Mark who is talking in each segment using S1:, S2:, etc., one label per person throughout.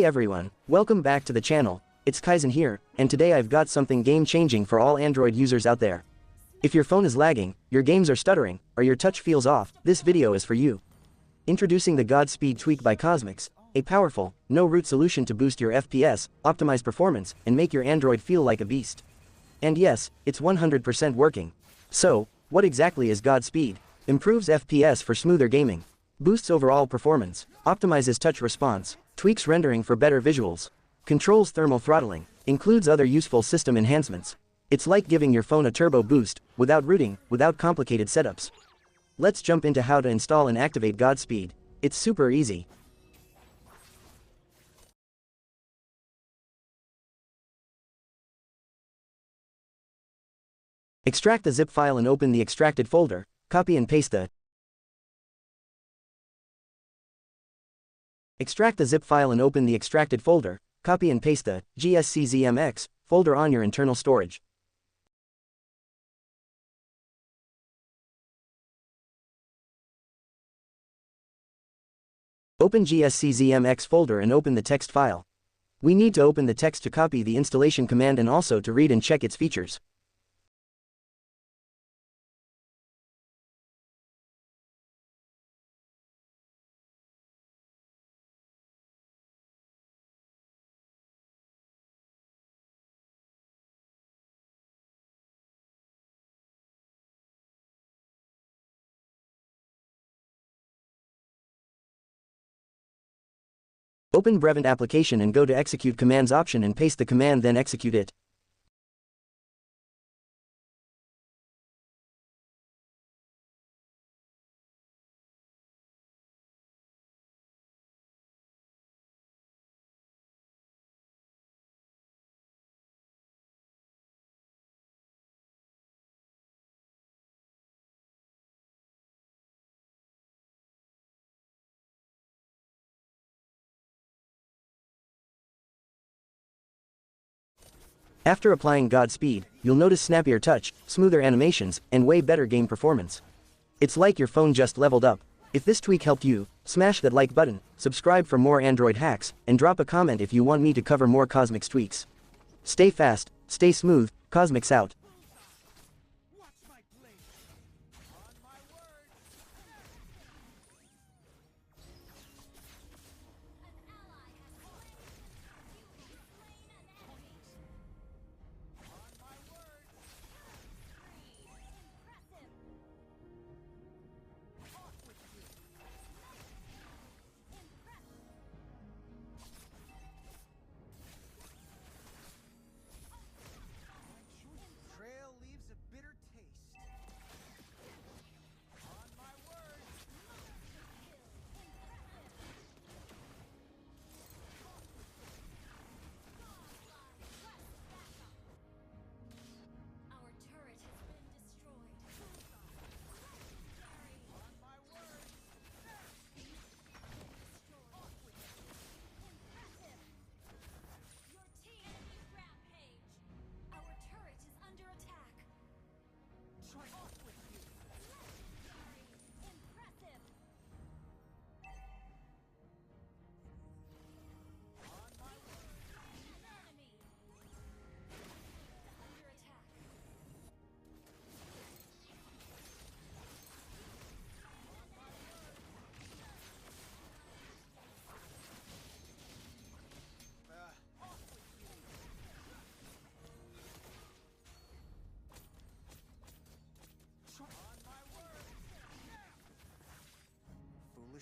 S1: Hey everyone, welcome back to the channel. It's Kaizen here, and today I've got something game-changing for all Android users out there. If your phone is lagging, your games are stuttering, or your touch feels off, this video is for you. Introducing the Godspeed tweak by Cozmix, a powerful, no-root solution to boost your FPS, optimize performance, and make your Android feel like a beast. And yes, it's 100% working. So, what exactly is Godspeed? Improves FPS for smoother gaming. Boosts overall performance, optimizes touch response, tweaks rendering for better visuals, controls thermal throttling, includes other useful system enhancements. It's like giving your phone a turbo boost, without rooting, without complicated setups. Let's jump into how to install and activate Godspeed. It's super easy. Extract the zip file and open the extracted folder, copy and paste the Extract the zip file and open the extracted folder, copy and paste the GSCZMX folder on your internal storage. Open GSCZMX folder and open the text file. We need to open the text to copy the installation command and also to read and check its features. Open Brevent application and go to Execute Commands option and paste the command, then execute it. After applying Godspeed, you'll notice snappier touch, smoother animations, and way better game performance. It's like your phone just leveled up. If this tweak helped you, smash that like button, subscribe for more Android hacks, and drop a comment if you want me to cover more Cozmix tweaks. Stay fast, stay smooth, Cozmix out.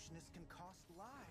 S2: Foolishness can cost lives.